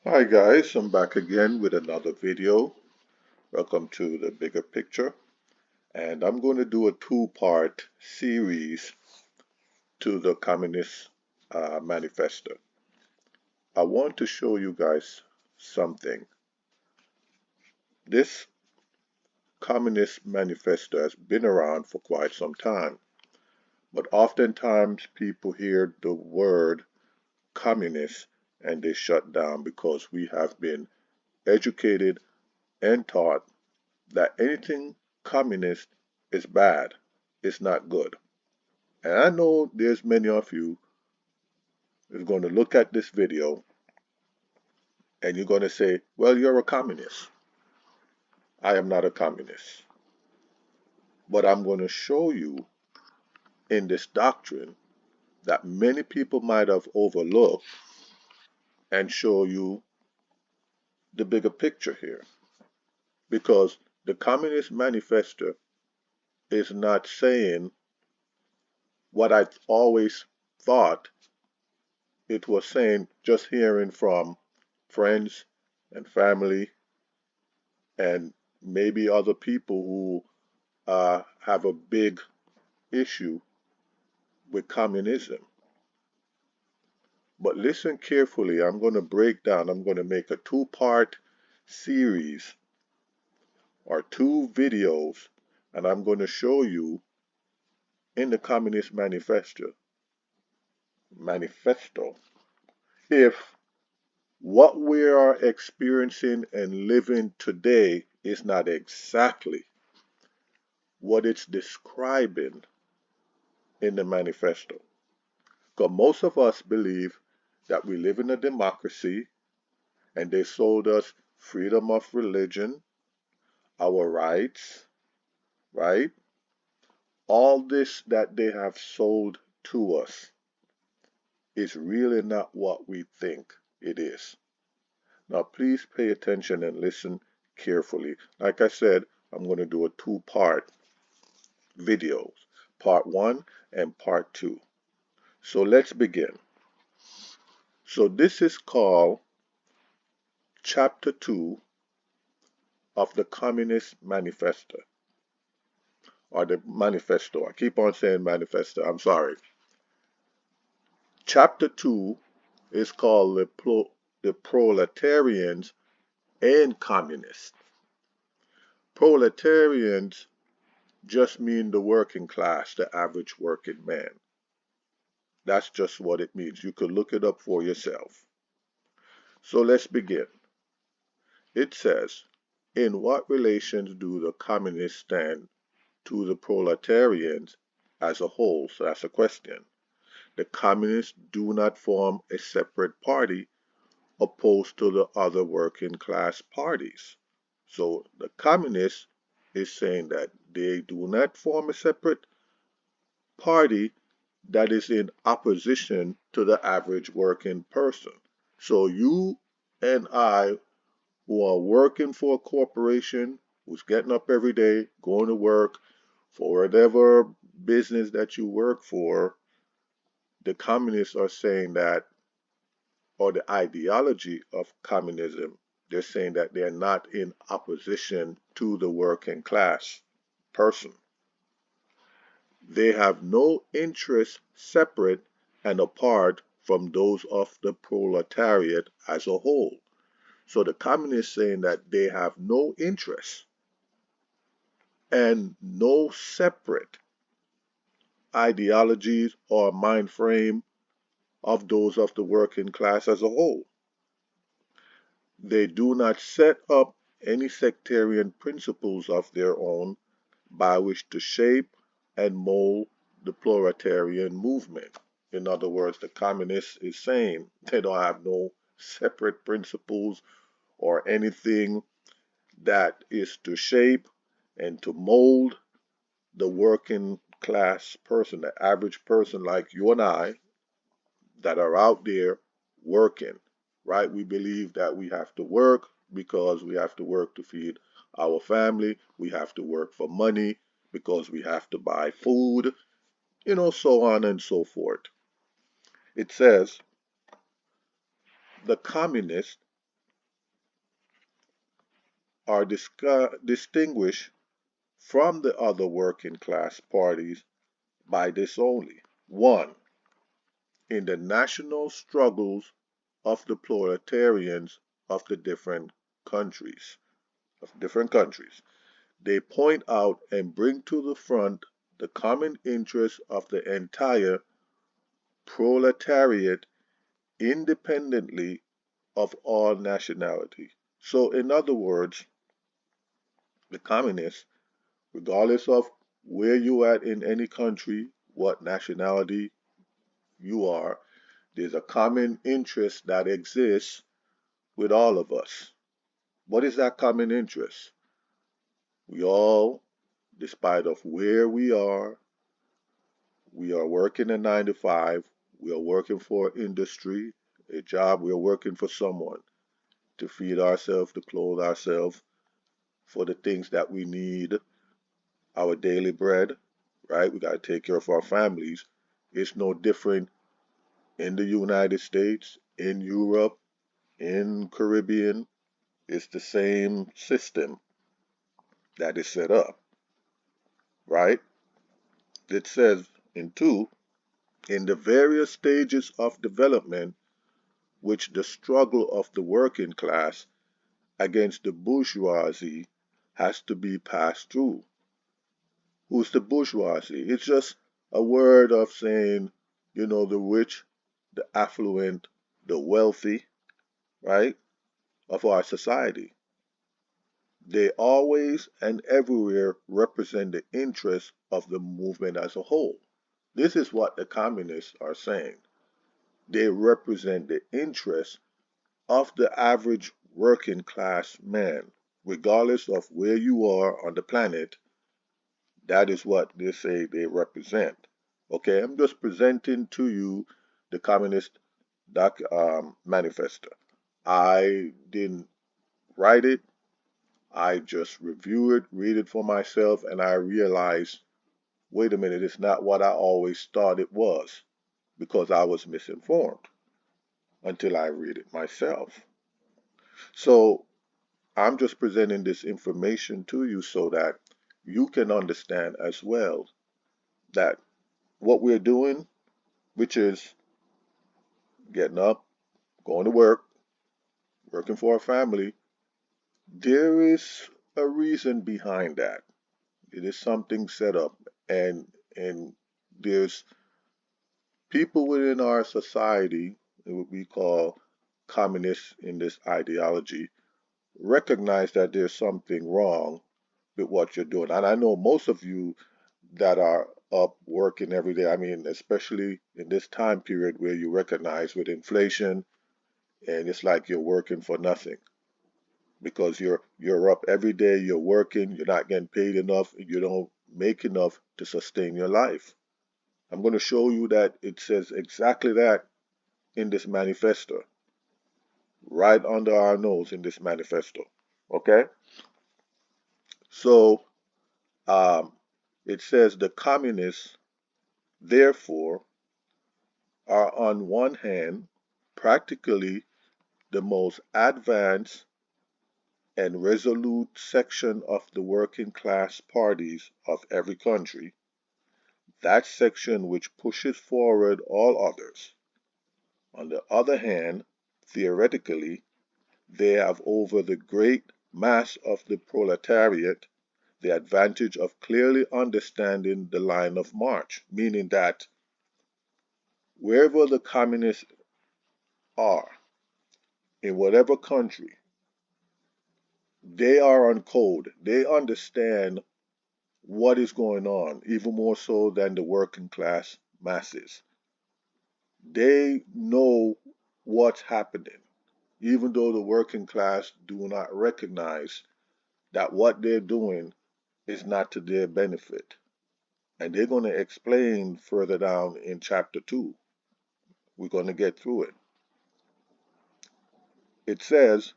Hi guys, I'm back again with another video. Welcome to the bigger picture. And I'm going to do a two-part series to the Communist Manifesto. I want to show you guys something. This Communist Manifesto has been around for quite some time, but oftentimes people hear the word communist and they shut down because we have been educated and taught that anything communist is bad, it's not good. And I know there's many of you who's going to look at this video and you're going to say, well, you're a communist. I am not a communist. But I'm going to show you in this doctrine that many people might have overlooked and show you the bigger picture here. Because the Communist Manifesto is not saying what I always thought it was saying, just hearing from friends and family and maybe other people who have a big issue with communism. But listen carefully. I'm going to break down, I'm going to make a two-part series or two videos, and I'm going to show you in the Communist Manifesto if what we are experiencing and living today is not exactly what it's describing in the manifesto. Because most of us believe that we live in a democracy and they sold us freedom of religion, our rights, right? All this that they have sold to us is really not what we think it is. Now, please pay attention and listen carefully. Like I said, I'm going to do a two-part videos, part one and part two. So let's begin. So this is called Chapter 2 of the Communist Manifesto, or the Manifesto. I keep on saying Manifesto, I'm sorry. Chapter 2 is called the Proletarians and Communists. Proletarians just mean the working class, the average working man. That's just what it means. You could look it up for yourself. So let's begin. It says, in what relations do the communists stand to the proletarians as a whole? So that's a question. The communists do not form a separate party opposed to the other working class parties. So the communists is saying that they do not form a separate party that is in opposition to the average working person. So you and I who are working for a corporation, who's getting up every day, going to work for whatever business that you work for, the communists are saying that, or the ideology of communism, they're saying that they're not in opposition to the working class person. They have no interests separate and apart from those of the proletariat as a whole. So the communists saying that they have no interest and no separate ideologies or mind frame of those of the working class as a whole. They do not set up any sectarian principles of their own by which to shape and mold the proletarian movement. In other words, the communist is saying they don't have no separate principles or anything that is to shape and to mold the working class person, the average person like you and I that are out there working, right? We believe that we have to work because we have to work to feed our family. We have to work for money because we have to buy food, so on and so forth. It says the communists are distinguished from the other working class parties by this only. One, in the national struggles of the proletarians of the different countries. They point out and bring to the front the common interests of the entire proletariat independently of all nationality. So, in other words, the communists, regardless of where you are in any country, what nationality you are, there's a common interest that exists with all of us. What is that common interest? We all, despite of where we are working a 9 to 5, we are working for industry, a job, we are working for someone to feed ourselves, to clothe ourselves, for the things that we need, our daily bread, right? We got to take care of our families. It's no different in the United States, in Europe, in Caribbean. It's the same system that is set up, right? It says in 2, in the various stages of development which the struggle of the working class against the bourgeoisie has to be passed through. Who's the bourgeoisie? It's just a word of saying, the rich, the affluent, the wealthy, right, of our society. They always and everywhere represent the interests of the movement as a whole. This is what the communists are saying. They represent the interests of the average working class man, regardless of where you are on the planet. That is what they say they represent. Okay, I'm just presenting to you the Communist Manifesto. I didn't write it. I just review it, read it for myself, and I realized, wait a minute, it's not what I always thought it was, because I was misinformed until I read it myself. So I'm just presenting this information to you so that you can understand as well that what we're doing, which is getting up, going to work, working for a family, there is a reason behind that. It is something set up, and there's people within our society, what we call communists in this ideology, recognize that there's something wrong with what you're doing. And I know most of you that are up working every day, I mean, especially in this time period where you recognize with inflation, and it's like you're working for nothing because you're up every day, you're working, you're not getting paid enough, you don't make enough to sustain your life. I'm going to show you that it says exactly that in this manifesto, right under our nose in this manifesto. Okay? So um, it says the communists, therefore, are on one hand practically the most advanced and resolute section of the working class parties of every country, that section which pushes forward all others. On the other hand, theoretically, they have over the great mass of the proletariat the advantage of clearly understanding the line of march, meaning that wherever the communists are, in whatever country, they are on code. They understand what is going on, even more so than the working class masses. They know what's happening, even though the working class do not recognize that what they're doing is not to their benefit. And they're going to explain further down in chapter 2. We're going to get through it. It says,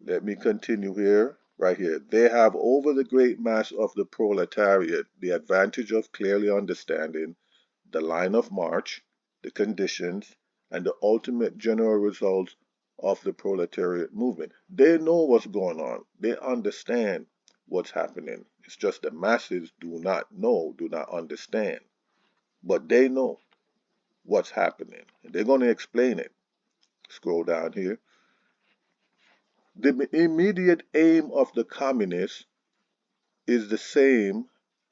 let me continue here, right here. They have over the great mass of the proletariat the advantage of clearly understanding the line of march, the conditions, and the ultimate general results of the proletariat movement. They know what's going on. They understand what's happening. It's just the masses do not know, do not understand. But they know what's happening. And they're going to explain it. Scroll down here. The immediate aim of the communists is the same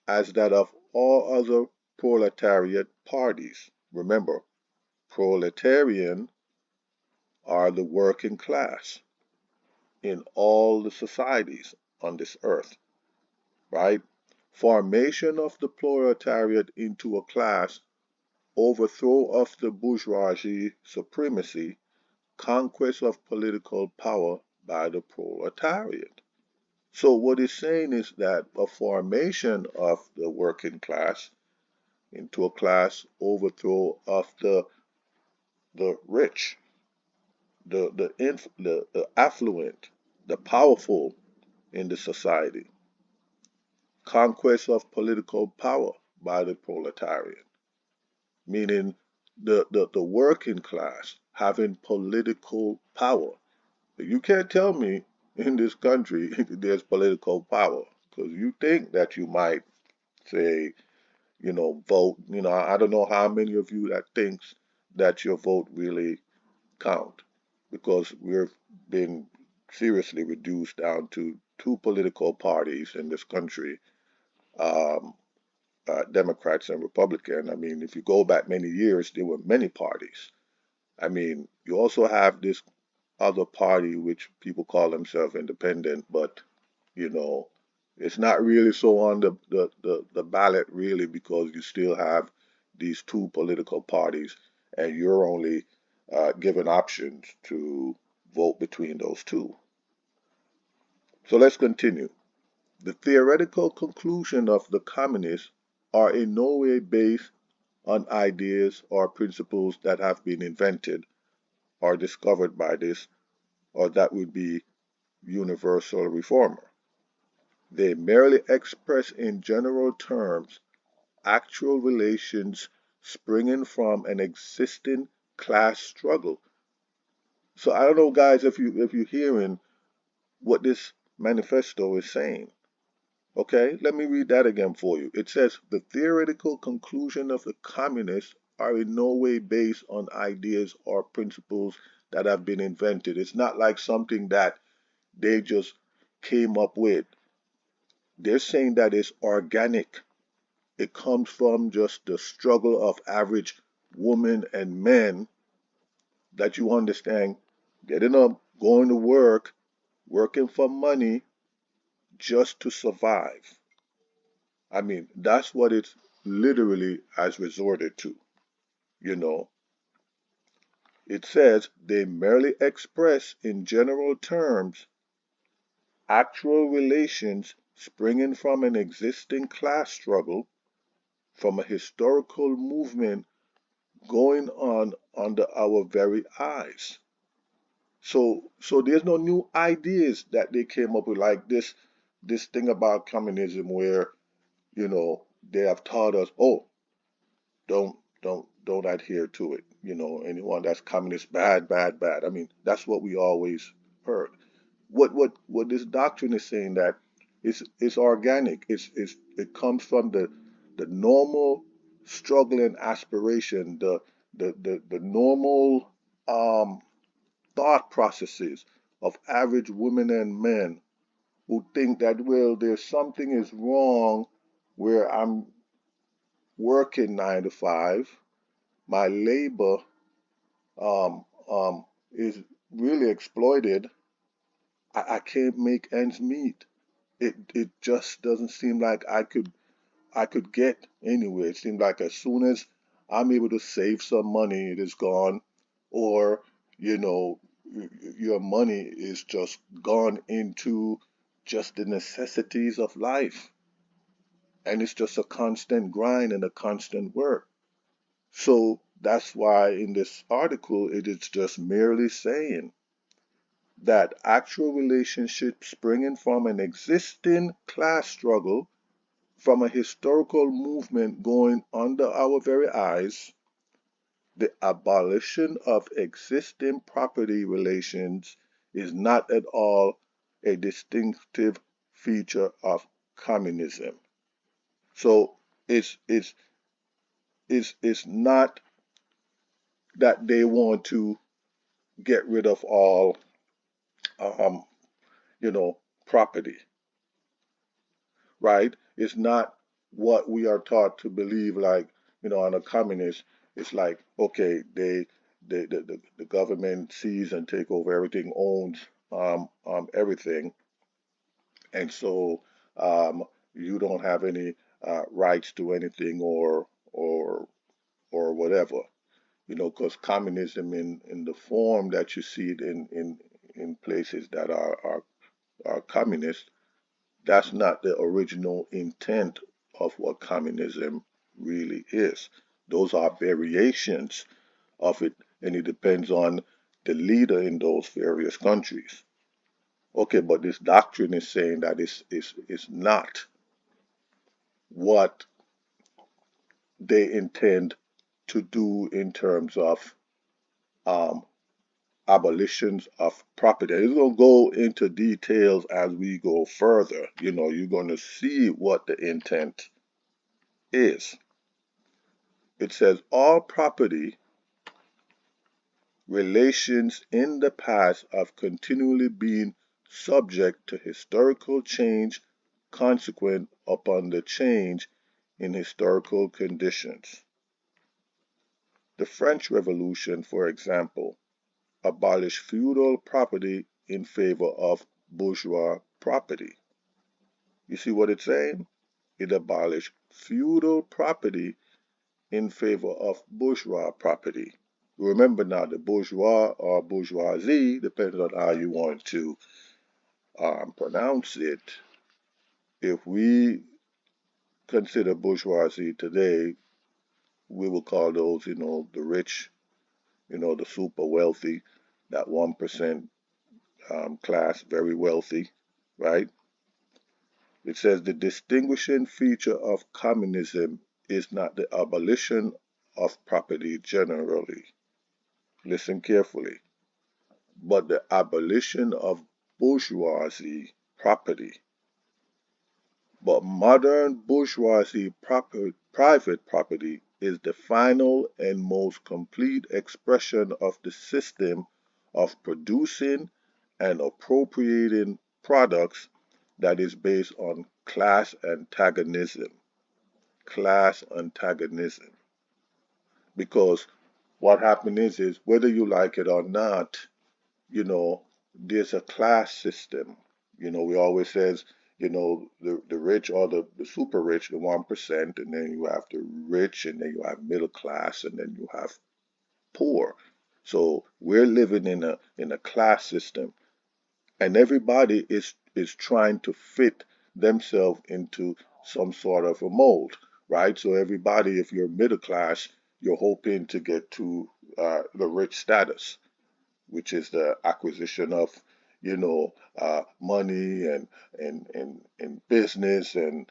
as that of all other proletariat parties. Remember, proletarian are the working class in all the societies on this earth, right? Formation of the proletariat into a class, overthrow of the bourgeoisie supremacy, conquest of political power by the proletariat. So what it's saying is that a formation of the working class into a class, overthrow of the rich, the affluent, the powerful in the society, conquest of political power by the proletariat, meaning the working class having political power. You can't tell me in this country there's political power because you think that you might say, vote. I don't know how many of you that thinks that your vote really count because we're being seriously reduced down to two political parties in this country, um, Democrats and Republican. I mean, if you go back many years, there were many parties. I mean, you also have this other party which people call themselves independent, but you know, it's not really so on the ballot really because you still have these two political parties and you're only given options to vote between those two. So let's continue. The theoretical conclusion of the communists are in no way based on ideas or principles that have been invented or discovered by this or that would be universal reformer. They merely express in general terms actual relations springing from an existing class struggle. So I don't know, guys, if you're hearing what this manifesto is saying. Okay, let me read that again for you. It says the theoretical conclusion of the communists are in no way based on ideas or principles that have been invented. It's not like something that they just came up with. They're saying that it's organic. It comes from just the struggle of average women and men that you understand getting up, going to work, working for money just to survive. I mean, that's what it literally has resorted to. You know, it says they merely express in general terms actual relations springing from an existing class struggle, from a historical movement going on under our very eyes. So there's no new ideas that they came up with like this thing about communism where, they have taught us, oh, don't adhere to it. Anyone that's communist, bad, bad, bad. I mean, that's what we always heard. What this doctrine is saying that it's organic. It comes from the normal struggle and aspiration, the normal thought processes of average women and men who think that, well, there's something is wrong where I'm working 9 to 5, my labor is really exploited. I can't make ends meet. It just doesn't seem like I could get anywhere. It seems like as soon as I'm able to save some money, it is gone, or you know, your money is just gone into just the necessities of life, and it's just a constant grind and a constant work. So that's why in this article it is just merely saying that actual relationships springing from an existing class struggle, from a historical movement going under our very eyes, The abolition of existing property relations is not at all a distinctive feature of communism. So it's not that they want to get rid of all um, you know, property, right? It's not what we are taught to believe, like, on a communist, it's like, okay, the government sees and take over everything, owns everything, and so um, you don't have any rights to anything or whatever, because communism in the form that you see it in places that are communist. That's not the original intent of what communism really is. Those are variations of it, and it depends on the leader in those various countries. Okay, but this doctrine is saying that it's not what they intend to do in terms of um, abolitions of property. It's going to go into details as we go further. You're going to see what the intent is. It says all property relations in the past have continually been subject to historical change consequent upon the change in historical conditions. The French Revolution, for example, abolished feudal property in favor of bourgeois property. You see what it's saying? It abolished feudal property in favor of bourgeois property. Remember now, the bourgeois or bourgeoisie, depending on how you want to pronounce it. If we consider bourgeoisie today, we will call those, the rich, the super wealthy, that 1% class, very wealthy, right? It says the distinguishing feature of communism is not the abolition of property generally. Listen carefully. But the abolition of bourgeoisie property. But modern bourgeoisie private property is the final and most complete expression of the system of producing and appropriating products that is based on class antagonism. Class antagonism. Because what happens is whether you like it or not, you know, there's a class system. We always says, the rich or the super rich, the 1%, and then you have the rich, and then you have middle class, and then you have poor. So we're living in a class system, and everybody is trying to fit themselves into some sort of a mold, right? So everybody, if you're middle class, you're hoping to get to the rich status, which is the acquisition of, money and business and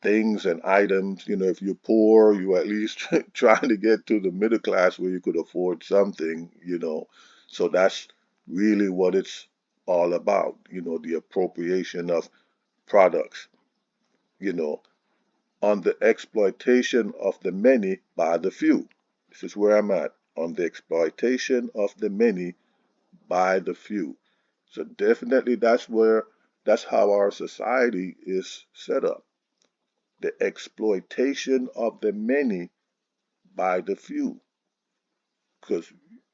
things and items. If you're poor, you at least trying to get to the middle class where you could afford something. So that's really what it's all about, the appropriation of products, you know, on the exploitation of the many by the few. This is where I'm at, on the exploitation of the many by the few. So definitely that's how our society is set up. The exploitation of the many by the few. Because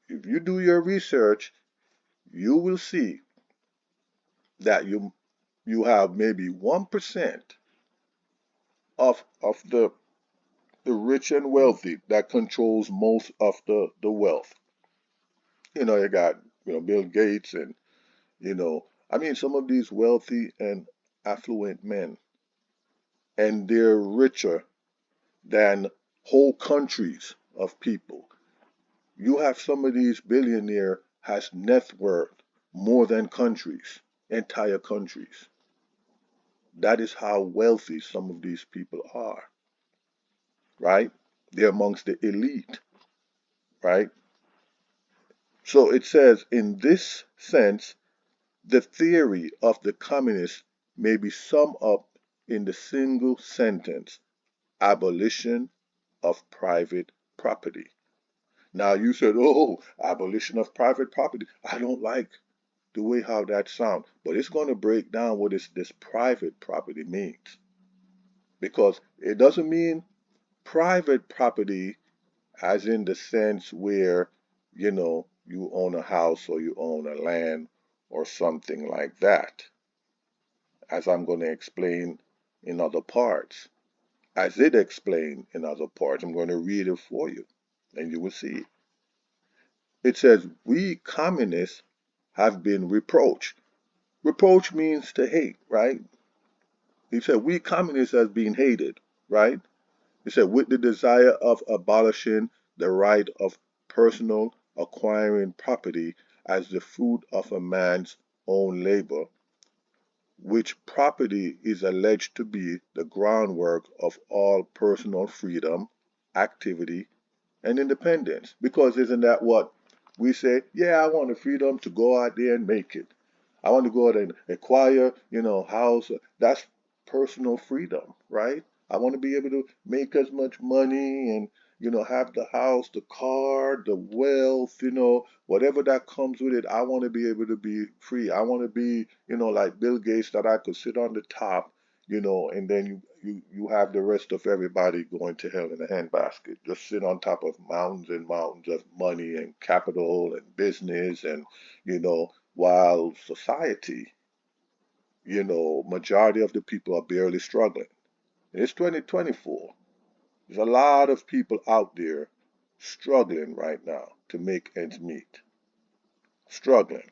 if you do your research, you will see that you have maybe 1% of the rich and wealthy that controls most of the wealth. You got, Bill Gates and, some of these wealthy and affluent men, and they're richer than whole countries of people. You have some of these billionaire has net worth more than countries, entire countries. That is how wealthy some of these people are, right? They're amongst the elite. right? So it says, in this sense, the theory of the communists may be summed up in the single sentence: abolition of private property. Now you said, oh, abolition of private property. I don't like the way how that sounds, but it's going to break down what this private property means. Because it doesn't mean private property as in the sense where, you own a house or you own a land or something like that, as I'm going to explain in other parts. As it explained in other parts, I'm going to read it for you, and you will see. It says, we communists have been reproached. Reproach means to hate, right? He said, we communists have been hated, right? He said, with the desire of abolishing the right of personal acquiring property as the fruit of a man's own labor, which property is alleged to be the groundwork of all personal freedom, activity, and independence. Because isn't that what we say? Yeah, I want the freedom to go out there and make it. I want to go out and acquire, house. That's personal freedom, right? I want to be able to make as much money and, have the house, the car, the wealth, whatever that comes with it. I want to be able to be free. I want to be, like Bill Gates, that I could sit on the top, and then you have the rest of everybody going to hell in a handbasket. Just sit on top of mountains and mountains of money and capital and business and, while society, majority of the people are barely struggling. It's 2024. There's a lot of people out there struggling right now to make ends meet. Struggling.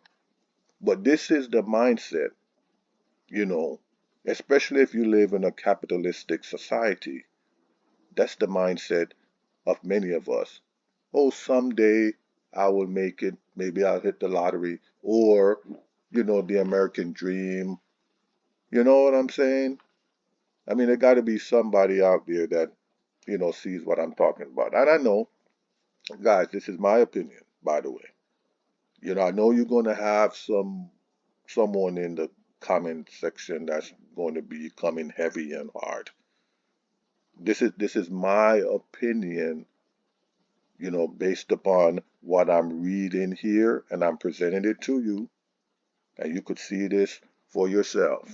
But this is the mindset, you know, especially if you live in a capitalistic society. That's the mindset of many of us. Oh, someday I will make it. Maybe I'll hit the lottery. Or, the American dream. You know what I'm saying? I mean, there got to be somebody out there that, sees what I'm talking about. And I know, guys, this is my opinion, by the way. I know you're going to have someone in the comment section that's going to be coming heavy and hard. This is my opinion, based upon what I'm reading here, and I'm presenting it to you, and you could see this for yourself,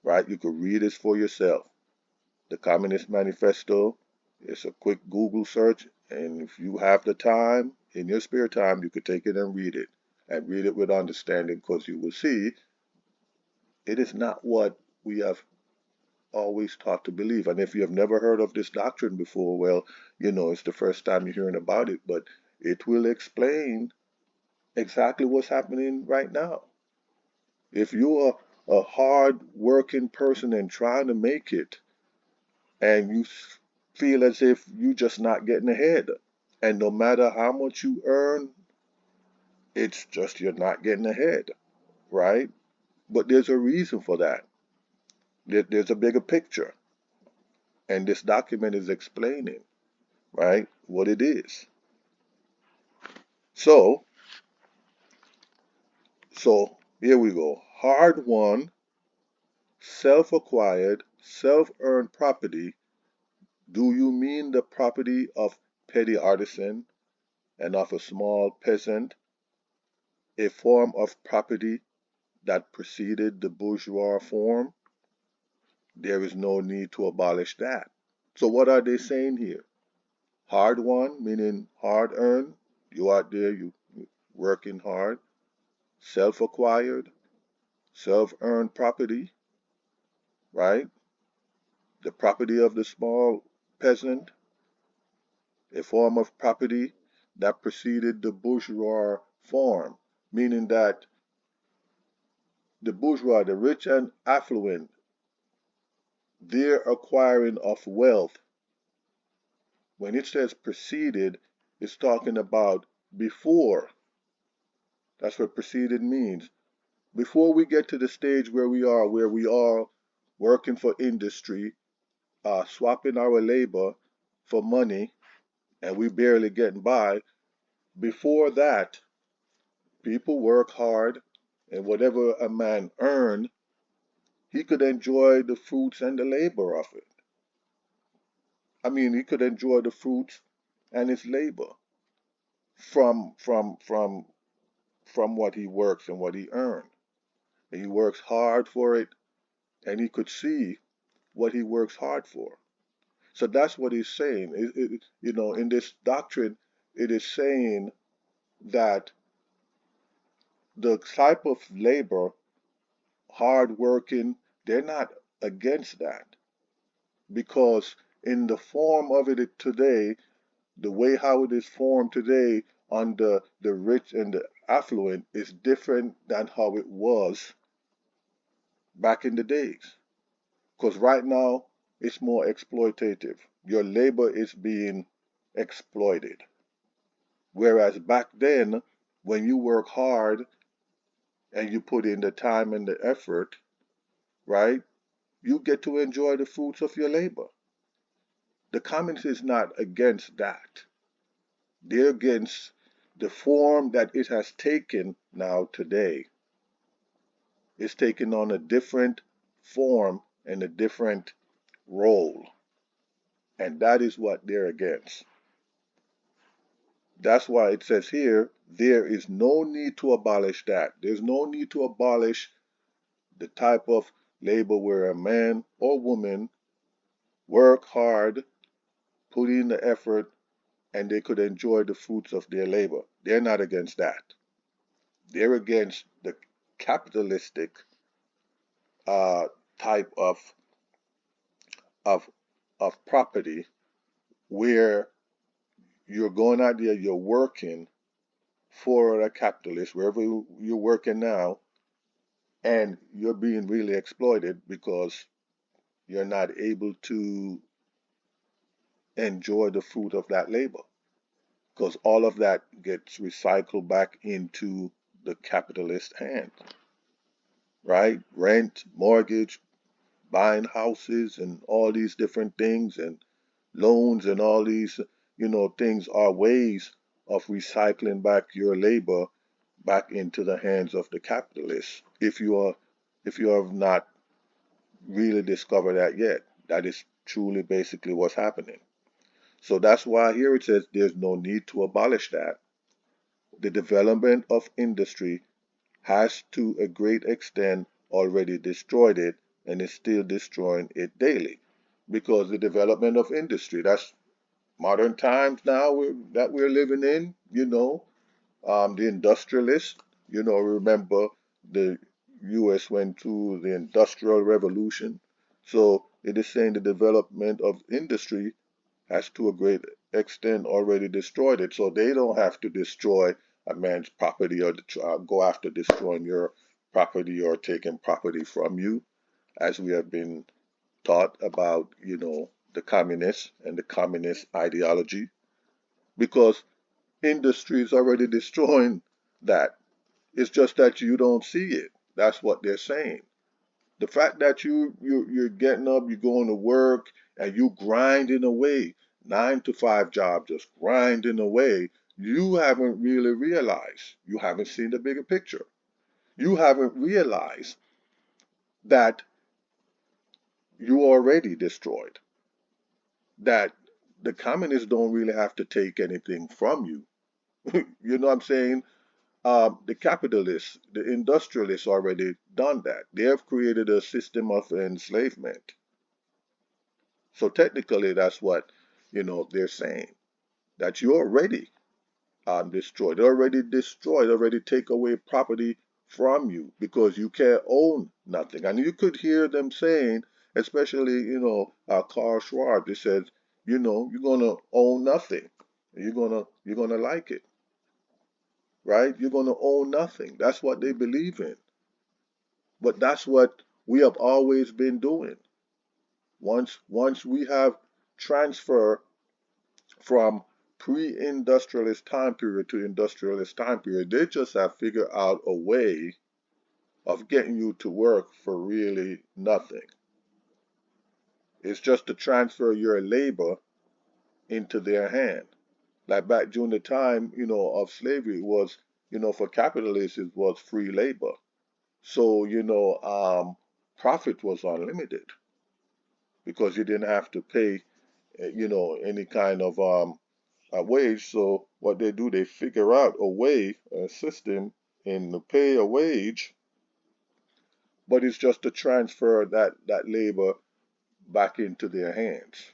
right? You could read this for yourself. The Communist Manifesto is a quick Google search, and if you have the time, in your spare time, you could take it and read it with understanding, because you will see it is not what we have always taught to believe. And if you have never heard of this doctrine before, well, it's the first time you're hearing about it, but it will explain exactly what's happening right now. If you're a hard working person and trying to make it, and you feel as if you're just not getting ahead, and no matter how much you earn, it's just you're not getting ahead, right? But there's a reason for that. There's a bigger picture, and this document is explaining, right, what it is. So, so here we go. Hard-won, self-acquired, self-earned property. Do you mean the property of petty artisan and of a small peasant, a form of property that preceded the bourgeois form? There is no need to abolish that. So what are they saying here? Hard won, meaning hard earned. You out there, you working hard. Self acquired, self earned property, right? The property of the small peasant, a form of property that preceded the bourgeois form, meaning that the bourgeois, the rich and affluent, their acquiring of wealth, when it says preceded, it's talking about before. That's what preceded means. Before we get to the stage where we are working for industry, swapping our labor for money, and we barely getting by, Before that, people work hard, and whatever a man earned, he could enjoy the fruits and the labor of it. I mean, he could enjoy the fruits and his labor from what he works and what he earned. And he works hard for it, and he could see what he works hard for. So that's what he's saying. In this doctrine, it is saying that the type of labor, hard working, they're not against that, because in the form of it today, the way how it is formed today on the rich and the affluent is different than how it was back in the days. Because right now it's more exploitative. Your labor is being exploited. Whereas back then, when you work hard and you put in the time and the effort, right, you get to enjoy the fruits of your labor. The communist is not against that. They're against the form that it has taken now today. It's taken on a different form and a different role. And that is what they're against. That's why it says here, there is no need to abolish that. There's no need to abolish the type of labor where a man or woman work hard, put in the effort, and they could enjoy the fruits of their labor. They're not against that. They're against the capitalistic type of of property where you're going out there, you're working for a capitalist, wherever you're working now, and you're being really exploited because you're not able to enjoy the fruit of that labor, because all of that gets recycled back into the capitalist hand, right? Rent, mortgage, buying houses, and all these different things, and loans, and all these, things are ways of recycling back your labor back into the hands of the capitalists. If you have not really discovered that yet, that is truly basically what's happening. So that's why here it says there's no need to abolish that. The development of industry has to a great extent already destroyed it, and is still destroying it daily. Because the development of industry, that's modern times now that we're living in, the industrialists, remember the US went through the Industrial Revolution. So it is saying the development of industry has to a great extent already destroyed it. So they don't have to destroy a man's property, or go after destroying your property or taking property from you, as we have been taught about, the communists and the communist ideology, because industry is already destroying that. It's just that you don't see it. That's what they're saying. The fact that you're getting up, you're going to work, and you grinding away, 9 to 5 job, just grinding away, you haven't really realized. You haven't seen the bigger picture. You haven't realized that you already destroyed. That the communists don't really have to take anything from you. You know what I'm saying? The capitalists, the industrialists already done that. They have created a system of enslavement. So technically, that's what they're saying, that you already destroyed. They already destroyed, already take away property from you because you can't own nothing. And you could hear them saying, especially Karl Schwab, they said, you're gonna own nothing. You're gonna like it, right? You're gonna own nothing. That's what they believe in. But that's what we have always been doing. Once we have transfer from pre-industrialist time period to industrialist time period, they just have figured out a way of getting you to work for really nothing. It's just to transfer your labor into their hand. Like back during the time, of slavery, it was, for capitalists, it was free labor. So, profit was unlimited because you didn't have to pay, any kind of a wage. So what they do, they figure out a way, a system, and to pay a wage, but it's just to transfer that labor back into their hands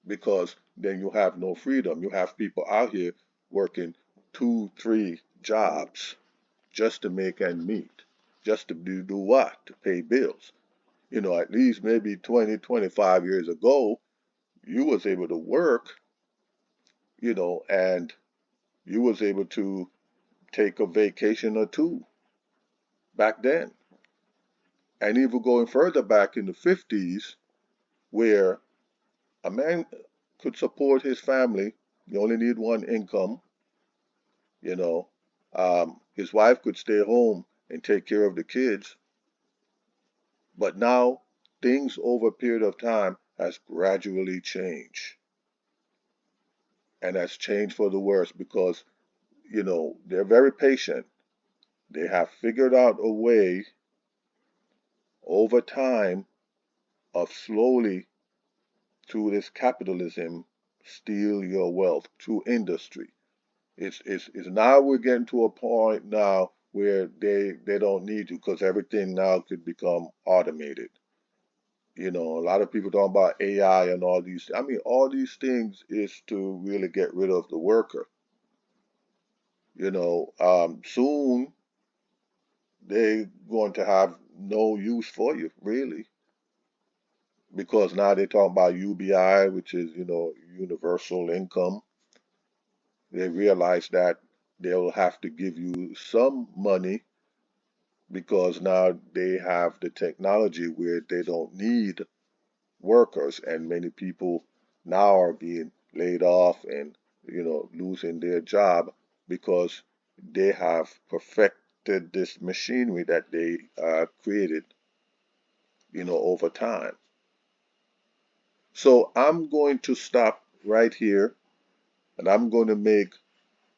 because then you have no freedom. You have people out here working two, three jobs just to make ends meet, just to do what? To pay bills. At least maybe 20, 25 years ago, you was able to work, and you was able to take a vacation or two back then. And even going further back in the 50s, where a man could support his family, you only need one income, you know. His wife could stay home and take care of the kids. But now things over a period of time has gradually changed. And has changed for the worse because, they're very patient. They have figured out a way over time of slowly, through this capitalism, steal your wealth through industry. It's now we're getting to a point now where they don't need you because everything now could become automated. A lot of people talk about AI and all these. I mean, all these things is to really get rid of the worker. Soon they're going to have no use for you, really, because now they talk about UBI, which is, universal income. They realize that they'll have to give you some money because now they have the technology where they don't need workers, and many people now are being laid off and losing their job because they have perfected this machinery that they created over time. So I'm going to stop right here, and I'm going to make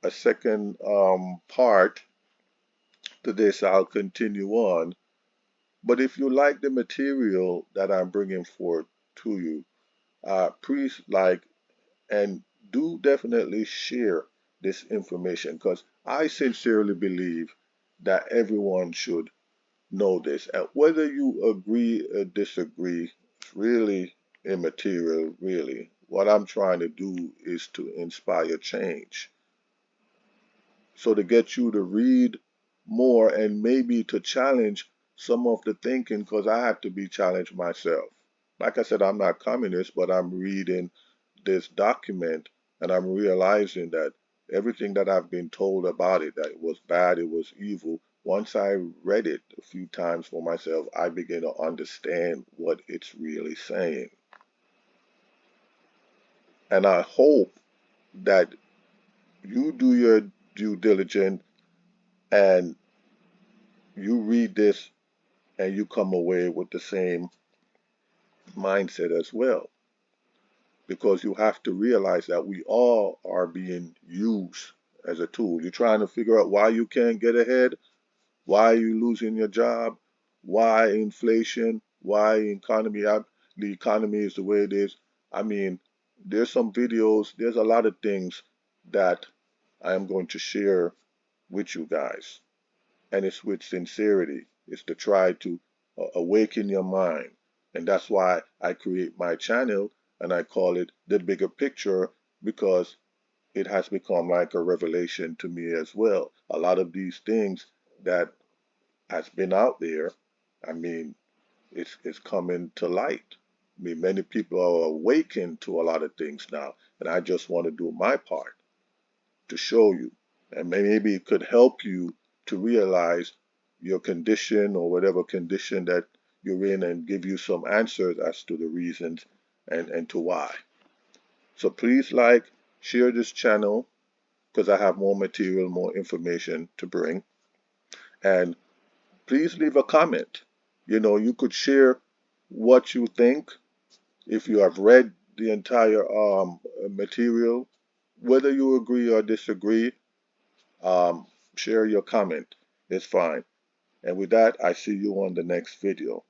a second part to this. I'll continue on. But if you like the material that I'm bringing forth to you, please like and do definitely share this information because I sincerely believe that everyone should know this. And whether you agree or disagree, it's really immaterial, really. What I'm trying to do is to inspire change. So to get you to read more and maybe to challenge some of the thinking, because I have to be challenged myself. Like I said, I'm not communist, but I'm reading this document and I'm realizing that everything that I've been told about it, that it was bad, it was evil, once I read it a few times for myself, I begin to understand what it's really saying. And I hope that you do your due diligence and you read this and you come away with the same mindset as well. Because you have to realize that we all are being used as a tool. You're trying to figure out why you can't get ahead, why are you losing your job, why inflation, why the economy is the way it is. I mean, there's some videos, there's a lot of things that I am going to share with you guys. And it's with sincerity. It's to try to awaken your mind. And that's why I create my channel and I call it The Bigger Picture because it has become like a revelation to me as well. A lot of these things that has been out there, I mean, it's coming to light. I mean, many people are awakened to a lot of things now, and I just want to do my part to show you. And maybe it could help you to realize your condition or whatever condition that you're in and give you some answers as to the reasons and to why. So please like, share this channel because I have more material, more information to bring. And please leave a comment. You could share what you think if you have read the entire material Whether you agree or disagree, share your comment. It's fine. And with that, I see you on the next video.